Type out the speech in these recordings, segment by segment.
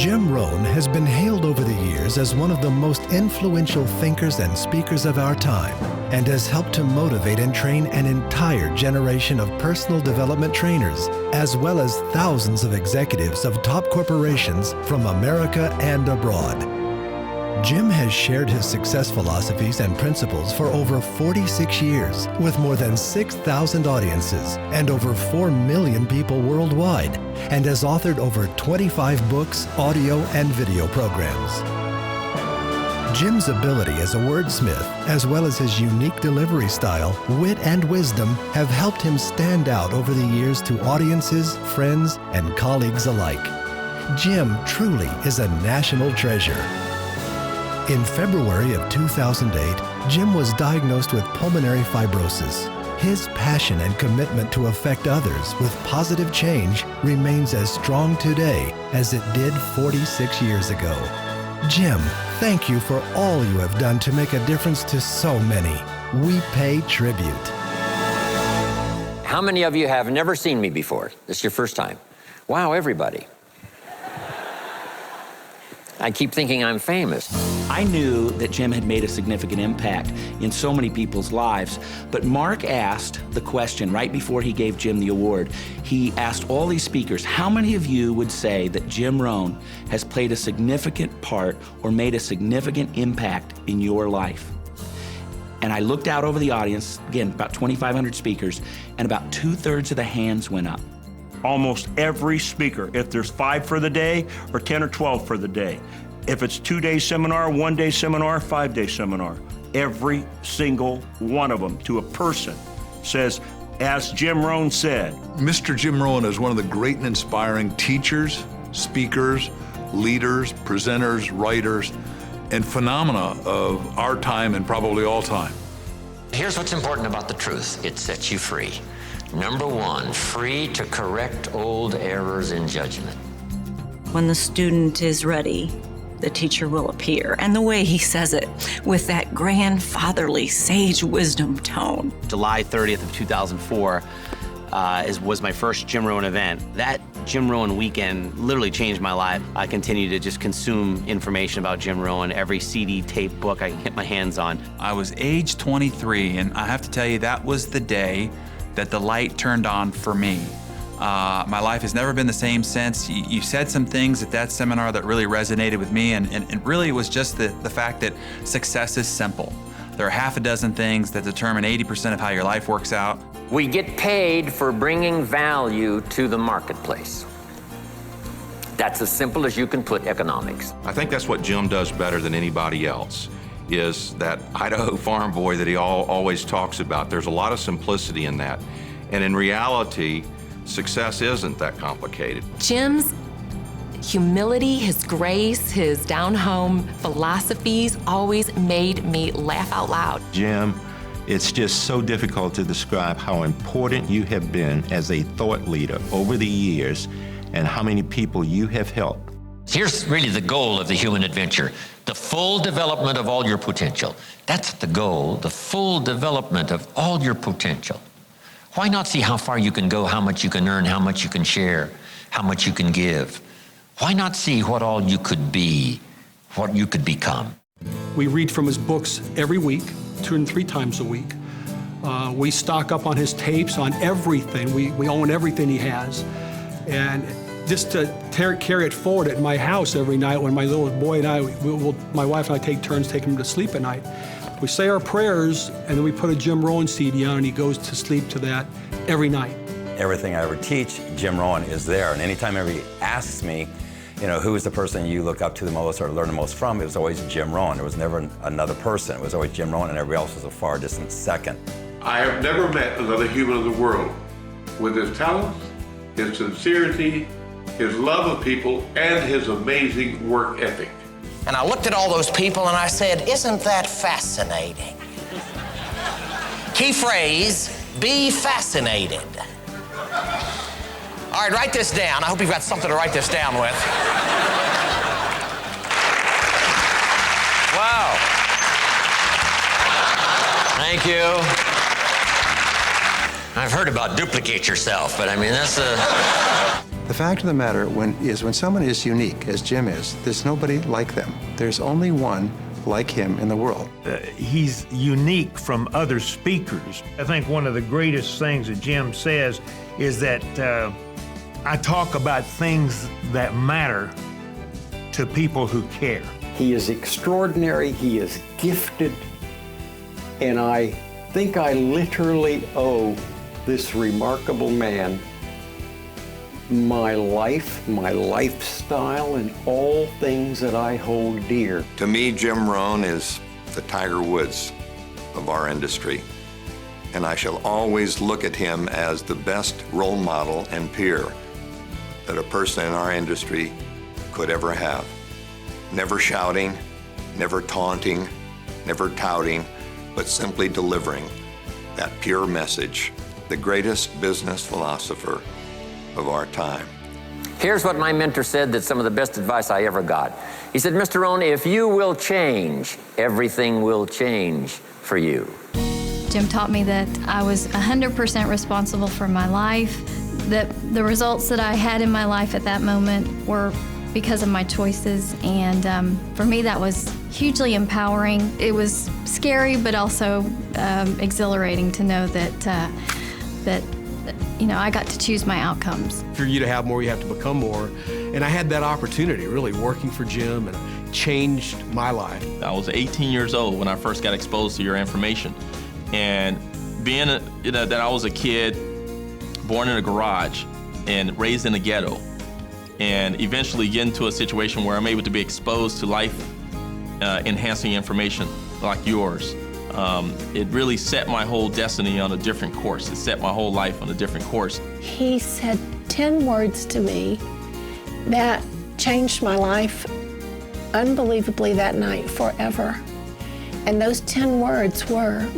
Jim Rohn has been hailed over the years as one of the most influential thinkers and speakers of our time, and has helped to motivate and train an entire generation of personal development trainers, as well as thousands of executives of top corporations from America and abroad. Jim has shared his success philosophies and principles for over 46 years, with more than 6,000 audiences and over 4 million people worldwide, and has authored over 25 books, audio, and video programs. Jim's ability as a wordsmith, as well as his unique delivery style, wit, and wisdom have helped him stand out over the years to audiences, friends, and colleagues alike. Jim truly is a national treasure. In February of 2008, Jim was diagnosed with pulmonary fibrosis. His passion and commitment to affect others with positive change remains as strong today as it did 46 years ago. Jim, thank you for all you have done to make a difference to so many. We pay tribute. How many of you have never seen me before? This is your first time. Wow, everybody. I keep thinking I'm famous. I knew that Jim had made a significant impact in so many people's lives, but Mark asked the question right before he gave Jim the award. He asked all these speakers, how many of you would say that Jim Rohn has played a significant part or made a significant impact in your life? And I looked out over the audience, again, about 2,500 speakers, and about 2/3 of the hands went up. Almost every speaker, if there's 5 for the day or 10 or 12 for the day, if it's 2-day seminar, 1-day seminar, 5-day seminar, every single one of them to a person says, as Jim Rohn said. Mr. Jim Rohn is one of the great and inspiring teachers, speakers, leaders, presenters, writers, and phenomena of our time and probably all time. Here's what's important about the truth. It sets you free. Number one, free to correct old errors in judgment. When the student is ready, the teacher will appear. And the way he says it, with that grandfatherly sage wisdom tone. July 30th of 2004 was my first Jim Rohn event. That Jim Rohn weekend literally changed my life. I continue to just consume information about Jim Rohn, every CD, tape, book I can get my hands on. I was age 23, and I have to tell you, that was the day that the light turned on for me. My life has never been the same since. You said some things at that seminar that really resonated with me, and really it was just the fact that success is simple. There are half a dozen things that determine 80% of how your life works out. We get paid for bringing value to the marketplace. That's as simple as you can put economics. I think that's what Jim does better than anybody else, is that Idaho farm boy that he always talks about. There's a lot of simplicity in that. And in reality, success isn't that complicated. Jim's humility, his grace, his down-home philosophies always made me laugh out loud. Jim, it's just so difficult to describe how important you have been as a thought leader over the years and how many people you have helped. Here's really the goal of the human adventure, the full development of all your potential. That's the goal, the full development of all your potential. Why not see how far you can go, how much you can earn, how much you can share, how much you can give? Why not see what all you could be, what you could become? We read from his books every week, 2 and 3 times a week. We stock up on his tapes, on everything. We own everything he has. And just to carry it forward at my house every night when my little boy and I, my wife and I take turns taking him to sleep at night. We say our prayers, and then we put a Jim Rohn CD on, and he goes to sleep to that every night. Everything I ever teach, Jim Rohn is there. And anytime everybody asks me, you know, who is the person you look up to the most or learn the most from, it was always Jim Rohn. There was never another person. It was always Jim Rohn, and everybody else was a far distant second. I have never met another human in the world with his talent, his sincerity, his love of people, and his amazing work ethic. And I looked at all those people and I said, isn't that fascinating? Key phrase, be fascinated. All right, write this down. I hope you've got something to write this down with. Wow. Thank you. I've heard about duplicate yourself, but I mean, that's a... The fact of the matter is when someone is unique, as Jim is, there's nobody like them. There's only one like him in the world. He's unique from other speakers. I think one of the greatest things that Jim says is that I talk about things that matter to people who care. He is extraordinary, he is gifted, and I think I literally owe this remarkable man my life, my lifestyle, and all things that I hold dear. To me, Jim Rohn is the Tiger Woods of our industry, and I shall always look at him as the best role model and peer that a person in our industry could ever have. Never shouting, never taunting, never touting, but simply delivering that pure message, the greatest business philosopher of our time. Here's what my mentor said, that's some of the best advice I ever got. He said, Mr. Rohn, if you will change, everything will change for you. Jim taught me that I was 100% responsible for my life, that the results that I had in my life at that moment were because of my choices, and for me that was hugely empowering. It was scary, but also exhilarating to know that I got to choose my outcomes. For you to have more, you have to become more. And I had that opportunity, really, working for Jim, and it changed my life. I was 18 years old when I first got exposed to your information. And being that I was a kid, born in a garage and raised in a ghetto, and eventually get into a situation where I'm able to be exposed to life-enhancing information like yours. It really set my whole destiny on a different course. It set my whole life on a different course. He said 10 words to me that changed my life unbelievably that night forever. And those 10 words were,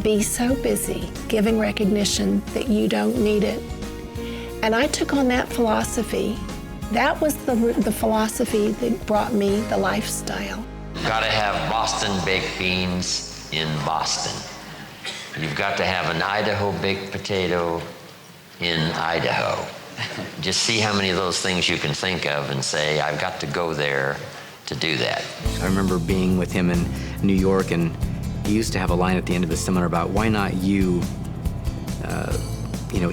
be so busy giving recognition that you don't need it. And I took on that philosophy. That was the philosophy that brought me the lifestyle. Gotta have Boston baked beans in Boston. You've got to have an Idaho baked potato in Idaho. Just see how many of those things you can think of and say, I've got to go there to do that. I remember being with him in New York, and he used to have a line at the end of his seminar about why not you,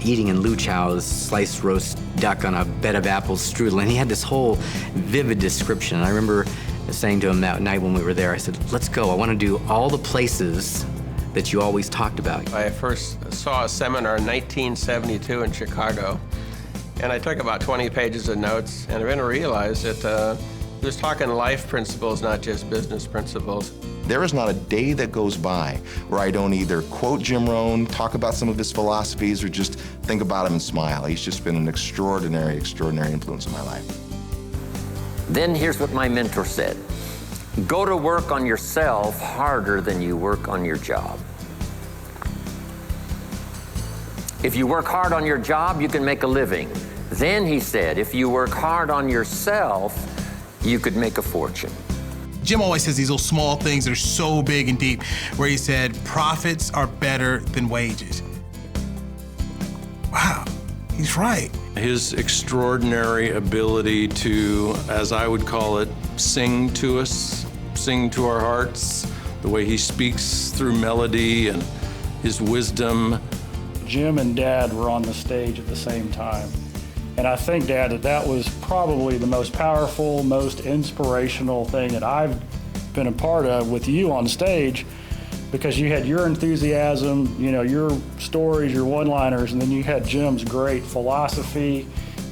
eating in Lu Chow's sliced roast duck on a bed of apples strudel. And he had this whole vivid description. And I remember saying to him that night when we were there, I said, let's go. I want to do all the places that you always talked about. I first saw a seminar in 1972 in Chicago, and I took about 20 pages of notes, and I then realized that he was talking life principles, not just business principles. There is not a day that goes by where I don't either quote Jim Rohn, talk about some of his philosophies, or just think about him and smile. He's just been an extraordinary, extraordinary influence in my life. Then here's what my mentor said. Go to work on yourself harder than you work on your job. If you work hard on your job, you can make a living. Then he said, if you work hard on yourself, you could make a fortune. Jim always says these little small things that are so big and deep, where he said, profits are better than wages. Wow, he's right. His extraordinary ability to, as I would call it, sing to us, sing to our hearts, the way he speaks through melody and his wisdom. Jim and Dad were on the stage at the same time. And I think, Dad, that was probably the most powerful, most inspirational thing that I've been a part of with you on stage, because you had your enthusiasm, your stories, your one-liners, and then you had Jim's great philosophy,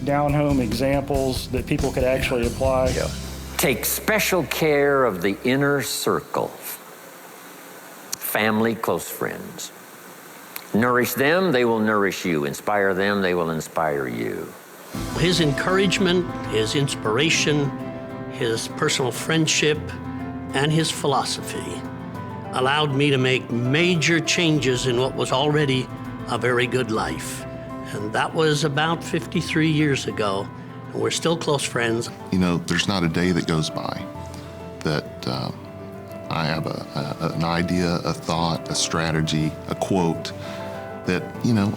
down-home examples that people could actually apply. Yeah. Take special care of the inner circle. Family, close friends. Nourish them, they will nourish you. Inspire them, they will inspire you. His encouragement, his inspiration, his personal friendship, and his philosophy allowed me to make major changes in what was already a very good life. And that was about 53 years ago, and we're still close friends. There's not a day that goes by that I have an idea, a thought, a strategy, a quote that,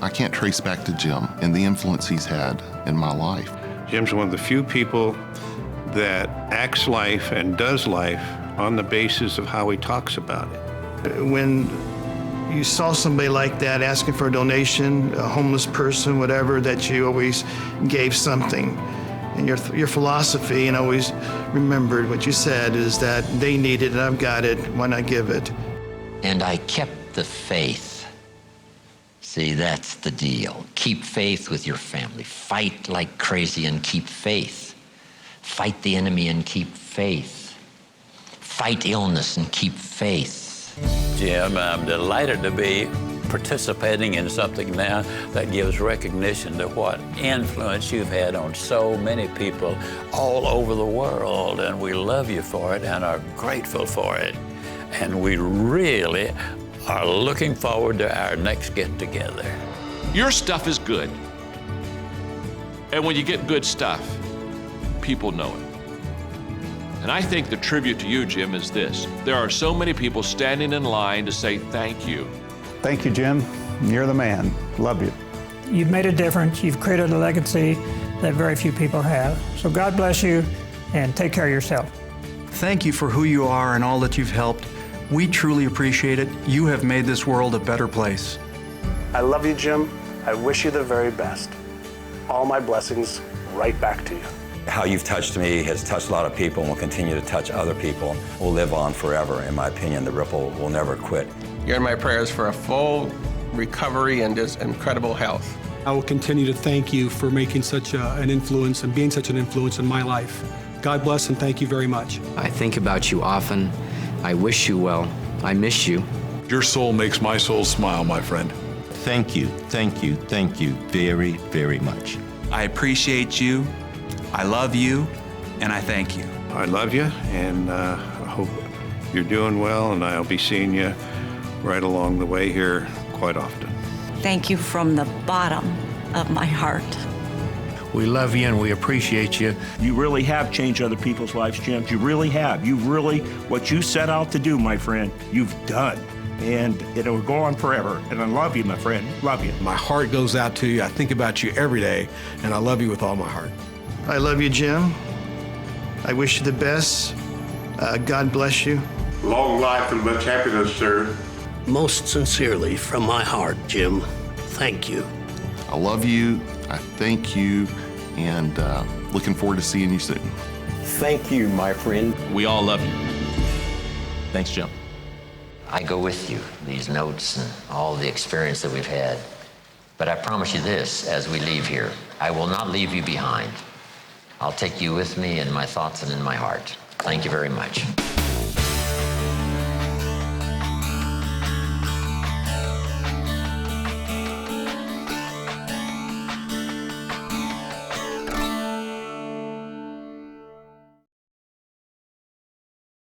I can't trace back to Jim and the influence he's had in my life. Jim's one of the few people that acts life and does life on the basis of how he talks about it. When you saw somebody like that asking for a donation, a homeless person, whatever, that you always gave something. And your philosophy, and always remembered what you said, is that they need it and I've got it, why not give it? And I kept the faith. See, that's the deal. Keep faith with your family. Fight like crazy and keep faith. Fight the enemy and keep faith. Fight illness and keep faith. Jim, I'm delighted to be participating in something now that gives recognition to what influence you've had on so many people all over the world, and we love you for it and are grateful for it. And we really are looking forward to our next get-together. Your stuff is good. And when you get good stuff, people know it. And I think the tribute to you, Jim, is this. There are so many people standing in line to say thank you. Thank you, Jim. You're the man. Love you. You've made a difference. You've created a legacy that very few people have. So God bless you, and take care of yourself. Thank you for who you are and all that you've helped. We truly appreciate it. You have made this world a better place. I love you, Jim. I wish you the very best. All my blessings right back to you. How you've touched me has touched a lot of people and will continue to touch other people. Will live on forever. In my opinion, the ripple will never quit. You're in my prayers for a full recovery and just incredible health. I will continue to thank you for making such an influence and being such an influence in my life. God bless and thank you very much. I think about you often. I wish you well. I miss you. Your soul makes my soul smile, my friend. Thank you, thank you, thank you very, very much. I appreciate you, I love you, and I thank you. I love you, and I hope you're doing well, and I'll be seeing you right along the way here quite often. Thank you from the bottom of my heart. We love you and we appreciate you. You really have changed other people's lives, Jim. You really have. You really, what you set out to do, my friend, you've done. And it'll go on forever. And I love you, my friend. Love you. My heart goes out to you. I think about you every day, and I love you with all my heart. I love you, Jim. I wish you the best. God bless you. Long life and much happiness, sir. Most sincerely, from my heart, Jim, thank you. I love you, I thank you, and looking forward to seeing you soon. Thank you, my friend. We all love you. Thanks, Jim. I go with you, these notes and all the experience that we've had. But I promise you this, as we leave here, I will not leave you behind. I'll take you with me in my thoughts and in my heart. Thank you very much.